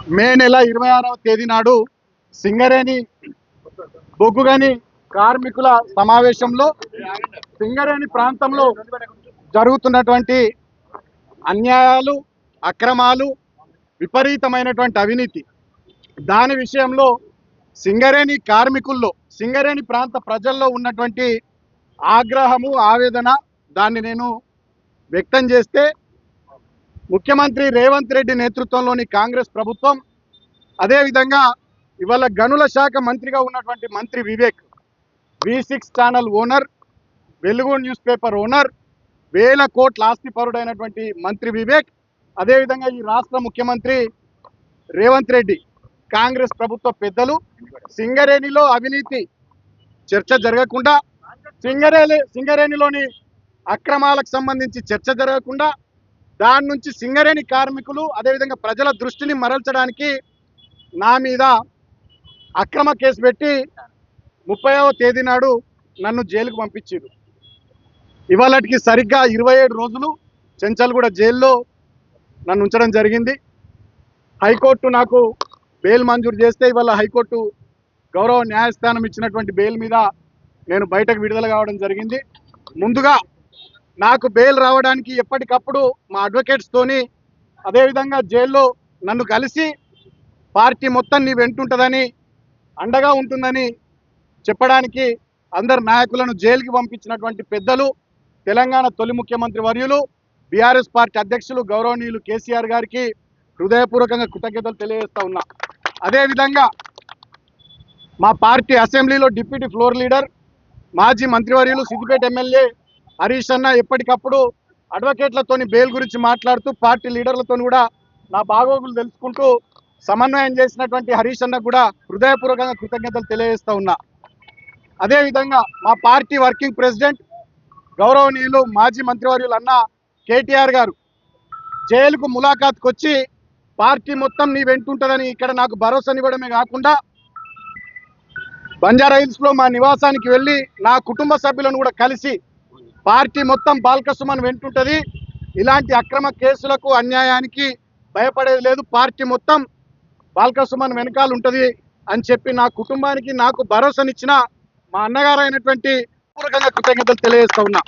మే నెల 26వ తేదీ నాడు సింగరేణి బొగ్గుగని కార్మికుల సమావేశంలో సింగరేణి ప్రాంతంలో జరుగుతున్నటువంటి అన్యాయాలు, అక్రమాలు, విపరీతమైనటువంటి అవినీతి, దాని విషయంలో సింగరేణి కార్మికుల్లో, సింగరేణి ప్రాంత ప్రజల్లో ఉన్నటువంటి ఆగ్రహము, ఆవేదన, దాన్ని నేను వ్యక్తం చేస్తే ముఖ్యమంత్రి రేవంత్ రెడ్డి నేతృత్వంలోని కాంగ్రెస్ ప్రభుత్వం, అదేవిధంగా ఇవాళ గనుల శాఖ మంత్రిగా ఉన్నటువంటి మంత్రి వివేక్, V6 ఛానల్ ఓనర్, వెలుగు న్యూస్ పేపర్ ఓనర్, వేల కోట్ల ఆస్తిపరుడైనటువంటి మంత్రి వివేక్, అదేవిధంగా ఈ రాష్ట్ర ముఖ్యమంత్రి రేవంత్ రెడ్డి, కాంగ్రెస్ ప్రభుత్వ పెద్దలు సింగరేణిలో అవినీతి చర్చ జరగకుండా, సింగరేణిలోని అక్రమాలకు సంబంధించి చర్చ జరగకుండా, దాని నుంచి సింగరేణి కార్మికులు అదేవిధంగా ప్రజల దృష్టిని మరల్చడానికి నా మీద అక్రమ కేసు పెట్టి 30వ తేదీ నాడు నన్ను జైలుకు పంపించారు. ఇవాళకి సరిగ్గా 27 రోజులు చెంచల్గూడ జైల్లో నన్ను ఉంచడం జరిగింది. హైకోర్టు నాకు బెయిల్ మంజూరు చేస్తే ఇవాళ హైకోర్టు గౌరవ న్యాయస్థానం ఇచ్చినటువంటి బెయిల్ మీద నేను బయటకు విడుదల కావడం జరిగింది. ముందుగా నాకు బెయిల్ రావడానికి ఎప్పటికప్పుడు మా అడ్వకేట్స్తోని, అదేవిధంగా జైల్లో నన్ను కలిసి పార్టీ మొత్తం నీ వెంటుంటుందని, అండగా ఉంటుందని చెప్పడానికి అందరు నాయకులను జైలుకి పంపించినటువంటి పెద్దలు, తెలంగాణ తొలి ముఖ్యమంత్రి వర్యులు, బీఆర్ఎస్ పార్టీ అధ్యక్షులు గౌరవనీయులు కేసీఆర్ గారికి హృదయపూర్వకంగా కృతజ్ఞతలు తెలియజేస్తా ఉన్నా. అదేవిధంగా మా పార్టీ అసెంబ్లీలో డిప్యూటీ ఫ్లోర్ లీడర్, మాజీ మంత్రివర్యులు, సిద్దిపేట ఎమ్మెల్యే హరీష్ అన్న ఎప్పటికప్పుడు అడ్వకేట్లతోని బెయిల్ గురించి మాట్లాడుతూ, పార్టీ లీడర్లతో కూడా నా బాగోగులు తెలుసుకుంటూ సమన్వయం చేసినటువంటి హరీష్ అన్న కూడా హృదయపూర్వకంగా కృతజ్ఞతలు తెలియజేస్తా ఉన్నా. అదేవిధంగా మా పార్టీ వర్కింగ్ ప్రెసిడెంట్ గౌరవనీయులు మాజీ మంత్రివర్యులు అన్న కేటీఆర్ గారు జైలుకు ములాఖాత్కి వచ్చి పార్టీ మొత్తం నీ వెంటుంటుందని ఇక్కడ నాకు భరోసానివ్వడమే కాకుండా, బంజారాహిల్స్లో మా నివాసానికి వెళ్ళి నా కుటుంబ సభ్యులను కూడా కలిసి పార్టీ మొత్తం బాల్క సుమన్ వెంటుంటుంది, ఇలాంటి అక్రమ కేసులకు అన్యాయానికి భయపడేది లేదు, పార్టీ మొత్తం బాల్క సుమన్ వెనకాల ఉంటుంది అని చెప్పి నా కుటుంబానికి నాకు భరోసానిచ్చిన మా అన్నగారు అయినటువంటి పూర్వకంగా కృతజ్ఞతలు తెలియజేస్తా ఉన్నా.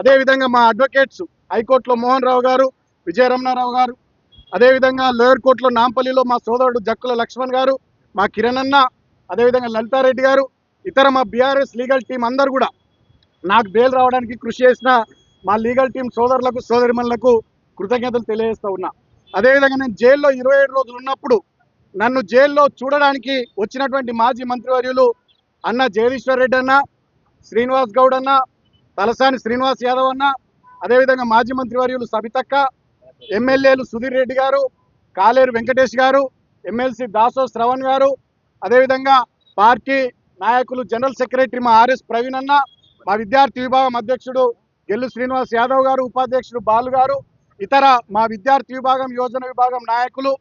అదేవిధంగా మా అడ్వకేట్స్ హైకోర్టులో మోహన్ రావు గారు, విజయరమణారావు గారు, అదేవిధంగా లోయర్ కోర్టులో నాంపల్లిలో మా సోదరుడు జక్కుల లక్ష్మణ్ గారు, మా కిరణ్ అన్న, అదేవిధంగా లలితారెడ్డి గారు, ఇతర మా బీఆర్ఎస్ లీగల్ టీం అందరు కూడా నాకు బెయిల్ రావడానికి కృషి చేసిన మా లీగల్ టీం సోదరులకు, సోదరిమణులకు కృతజ్ఞతలు తెలియజేస్తా ఉన్నా. అదేవిధంగా నేను జైల్లో 27 రోజులు ఉన్నప్పుడు నన్ను జైల్లో చూడడానికి వచ్చినటువంటి మాజీ మంత్రివర్యులు అన్న జగదీశ్వర్ రెడ్డి అన్న, శ్రీనివాస్ గౌడ్ అన్న, తలసాని శ్రీనివాస్ యాదవ్ అన్న, అదేవిధంగా మాజీ మంత్రివర్యులు సబితక్క, ఎమ్మెల్యేలు సుధీర్ రెడ్డి గారు, కాలేరు వెంకటేష్ గారు, ఎమ్మెల్సీ దాసో శ్రవణ్ గారు, అదేవిధంగా పార్టీ నాయకులు జనరల్ సెక్రటరీ మా ఆర్ఎస్ ప్రవీణ్ అన్న, మా విద్యార్థి విభాగం అధ్యక్షుడు గెల్లు శ్రీనివాస్ యాదవ్ గారు, ఉపాధ్యక్షుడు బాలు గారు, ఇతర మా విద్యార్థి విభాగం, యోజన విభాగం నాయకులు,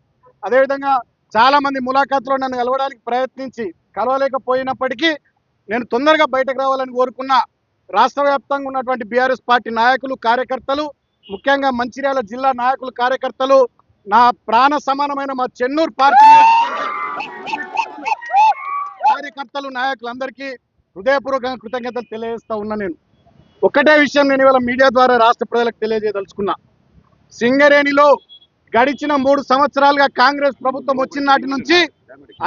అదేవిధంగా చాలామంది ములాఖాత్లో నన్ను కలవడానికి ప్రయత్నించి కలవలేకపోయినప్పటికీ నేను తొందరగా బయటకు రావాలని కోరుకున్న రాష్ట్ర వ్యాప్తంగా ఉన్నటువంటి బీఆర్ఎస్ పార్టీ నాయకులు, కార్యకర్తలు, ముఖ్యంగా మంచిర్యాల జిల్లా నాయకులు, కార్యకర్తలు, నా ప్రాణ సమానమైన మా చెన్నూరు పార్టీ కార్యకర్తలు, నాయకులందరికీ హృదయపూర్వకంగా కృతజ్ఞతలు తెలియజేస్తా ఉన్నా. నేను ఒక్కటే విషయం నేను ఇవాళ మీడియా ద్వారా రాష్ట్ర ప్రజలకు తెలియజేయదలుచుకున్నా. సింగరేణిలో గడిచిన 3 సంవత్సరాలుగా కాంగ్రెస్ ప్రభుత్వం వచ్చిన నాటి నుంచి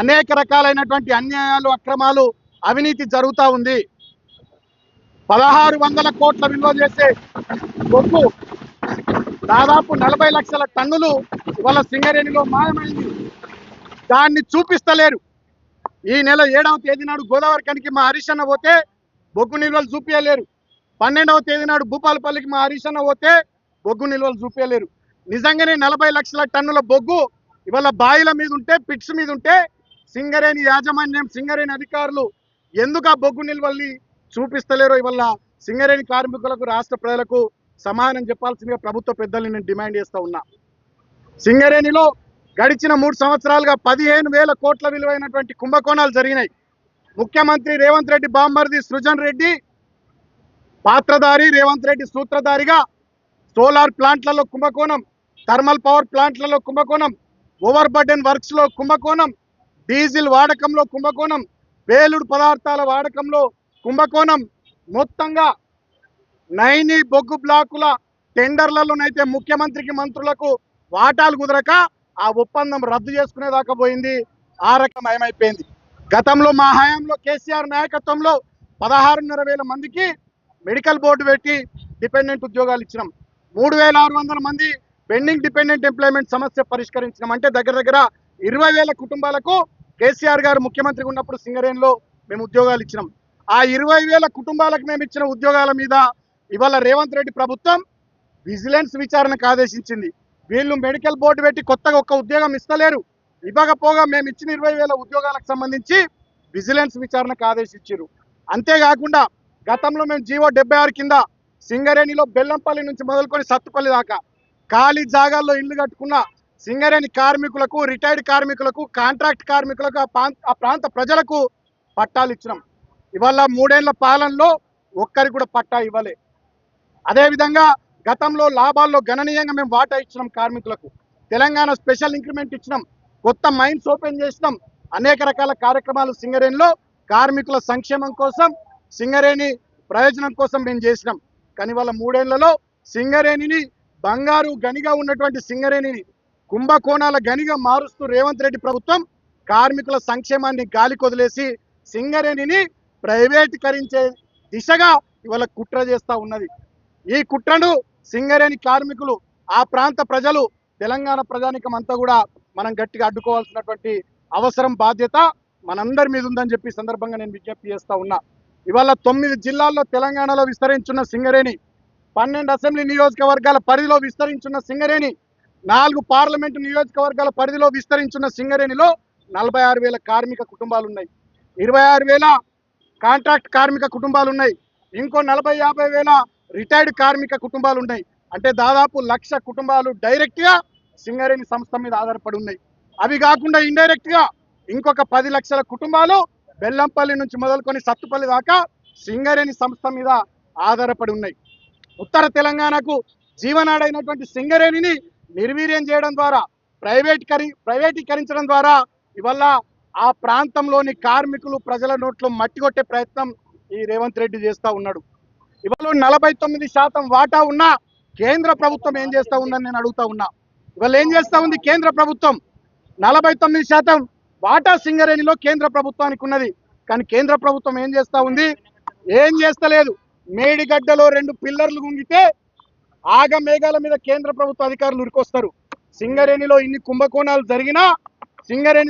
అనేక రకాలైనటువంటి అన్యాయాలు, అక్రమాలు, అవినీతి జరుగుతూ ఉంది. 1600 కోట్ల విలువ చేసే బొగ్గు దాదాపు 40 లక్షల టన్నులు ఇవాళ సింగరేణిలో మాయమైంది. దాన్ని చూపిస్తలేరు. ఈ నెల 7వ తేదీ నాడు గోదావరి కనికి మా హరీష్ అన్న పోతే బొగ్గు నిల్వలు చూపించలేరు. 12వ తేదీ నాడు భూపాలపల్లికి మా హరీష్ అన్న పోతే బొగ్గు నిల్వలు చూపించలేరు. నిజంగానే 40 లక్షల టన్నుల బొగ్గు ఇవాళ బాయిల మీద ఉంటే, పిట్స్ మీద ఉంటే సింగరేణి యాజమాన్యం, సింగరేణి అధికారులు ఎందుకు ఆ బొగ్గు నిల్వల్ని చూపిస్తలేరో ఇవాళ సింగరేణి కార్మికులకు, రాష్ట్ర ప్రజలకు సమాధానం చెప్పాల్సిందిగా ప్రభుత్వ పెద్దల్ని నేను డిమాండ్ చేస్తా ఉన్నా. సింగరేణిలో గడిచిన 3 సంవత్సరాలుగా 15,000 కోట్ల విలువైనటువంటి కుంభకోణాలు జరిగినాయి. ముఖ్యమంత్రి రేవంత్ రెడ్డి బామ్మర్ది సృజన్ రెడ్డి పాత్రధారి, రేవంత్ రెడ్డి సూత్రధారిగా సోలార్ ప్లాంట్లలో కుంభకోణం, థర్మల్ పవర్ ప్లాంట్లలో కుంభకోణం, ఓవర్ బర్డెన్ వర్క్స్ లో కుంభకోణం, డీజిల్ వాడకంలో కుంభకోణం, పేలుడు పదార్థాల వాడకంలో కుంభకోణం, మొత్తంగా నైని బొగ్గు బ్లాకుల టెండర్లలోనైతే ముఖ్యమంత్రికి మంత్రులకు వాటాలు కుదరక ఆ ఒప్పందం రద్దు చేసుకునేదాకా పోయింది. ఆ రకం ఏమైపోయింది. గతంలో మా హయాంలో కేసీఆర్ నాయకత్వంలో 16,500 మందికి మెడికల్ బోర్డు పెట్టి డిపెండెంట్ ఉద్యోగాలు ఇచ్చినాం. 3,600 మంది పెండింగ్ డిపెండెంట్ ఎంప్లాయ్మెంట్ సమస్య పరిష్కరించినాం. అంటే దగ్గర దగ్గర 20,000 కుటుంబాలకు కేసీఆర్ గారు ముఖ్యమంత్రిగా ఉన్నప్పుడు సింగరేణిలో మేము ఉద్యోగాలు ఇచ్చినాం. ఆ 20,000 కుటుంబాలకు మేము ఇచ్చిన ఉద్యోగాల మీద ఇవాళ రేవంత్ రెడ్డి ప్రభుత్వం విజిలెన్స్ విచారణకు ఆదేశించింది. వీళ్ళు మెడికల్ బోర్డు పెట్టి కొత్తగా ఒక్క ఉద్యోగం ఇస్తలేరు. ఇవ్వకపోగా మేము ఇచ్చిన 20,000 ఉద్యోగాలకు సంబంధించి విజిలెన్స్ విచారణకు ఆదేశించారు. అంతేకాకుండా గతంలో మేము జీవో 76 కింద సింగరేణిలో బెల్లంపల్లి నుంచి మొదలుకొని సత్తుపల్లి దాకా ఖాళీ జాగాల్లో ఇల్లు కట్టుకున్న సింగరేణి కార్మికులకు, రిటైర్డ్ కార్మికులకు, కాంట్రాక్ట్ కార్మికులకు, ఆ ప్రాంత ప్రజలకు పట్టాలు ఇచ్చినాం. ఇవాళ 3 ఏళ్ల పాలనలో ఒక్కరికి కూడా పట్టా ఇవ్వలే. అదేవిధంగా గతంలో లాభాల్లో గణనీయంగా మేము వాటా ఇచ్చినాం కార్మికులకు. తెలంగాణ స్పెషల్ ఇంక్రిమెంట్ ఇచ్చినాం, కొత్త మైన్స్ ఓపెన్ చేసినాం, అనేక రకాల కార్యక్రమాలు సింగరేణిలో కార్మికుల సంక్షేమం కోసం, సింగరేణి ప్రయోజనం కోసం మేము చేసినాం. కానీ వాళ్ళ 3 ఏళ్లలో సింగరేణిని బంగారు గనిగా ఉన్నటువంటి సింగరేణిని కుంభకోణాల గనిగా మారుస్తూ రేవంత్ రెడ్డి ప్రభుత్వం కార్మికుల సంక్షేమాన్ని గాలికి వదిలేసి సింగరేణిని ప్రైవేటీకరించే దిశగా ఇవాళ కుట్ర చేస్తూ ఉన్నది. ఈ కుట్రను సింగరేణి కార్మికులు, ఆ ప్రాంత ప్రజలు, తెలంగాణ ప్రజానికం అంతా కూడా మనం గట్టిగా అడ్డుకోవాల్సినటువంటి అవసరం, బాధ్యత మనందరి మీద ఉందని చెప్పి సందర్భంగా నేను విజ్ఞప్తి చేస్తా ఉన్నా. ఇవాళ 9 జిల్లాల్లో తెలంగాణలో విస్తరించున్న సింగరేణి, 12 అసెంబ్లీ నియోజకవర్గాల పరిధిలో విస్తరించున్న సింగరేణి, 4 పార్లమెంటు నియోజకవర్గాల పరిధిలో విస్తరించున్న సింగరేణిలో 46,000 కార్మిక కుటుంబాలు ఉన్నాయి, 26,000 కాంట్రాక్ట్ కార్మిక కుటుంబాలు ఉన్నాయి, ఇంకో 40,000-50,000 రిటైర్డ్ కార్మిక కుటుంబాలు ఉన్నాయి. అంటే దాదాపు 1,00,000 కుటుంబాలు డైరెక్ట్గా సింగరేణి సంస్థ మీద ఆధారపడి ఉన్నాయి. అవి కాకుండా ఇండైరెక్ట్గా ఇంకొక 10 లక్షల కుటుంబాలు బెల్లంపల్లి నుంచి మొదలుకొని సత్తుపల్లి దాకా సింగరేణి సంస్థ మీద ఆధారపడి ఉన్నాయి. ఉత్తర తెలంగాణకు జీవనాడైనటువంటి సింగరేణిని నిర్వీర్యం చేయడం ద్వారా, ప్రైవేటీకరించడం ద్వారా ఇవల్ల ఆ ప్రాంతంలోని కార్మికులు, ప్రజల నోట్లో మట్టి కొట్టే ప్రయత్నం ఈ రేవంత్ రెడ్డి చేస్తూ ఉన్నాడు. ఇవాళ 49% వాటా ఉన్న కేంద్ర ప్రభుత్వం ఏం చేస్తూ ఉందని నేను అడుగుతా ఉన్నా. ఇవాళ ఏం చేస్తూ ఉంది కేంద్ర ప్రభుత్వం? 49% వాటా సింగరేణిలో కేంద్ర ప్రభుత్వానికి ఉన్నది. కానీ కేంద్ర ప్రభుత్వం ఏం చేస్తూ ఉంది? ఏం చేస్తలేదు. మేడిగడ్డలో 2 పిల్లర్లు గుంగితే ఆగ మేఘాల మీద కేంద్ర ప్రభుత్వ అధికారులు ఉరికొస్తారు. సింగరేణిలో ఇన్ని కుంభకోణాలు జరిగినా సింగరేణి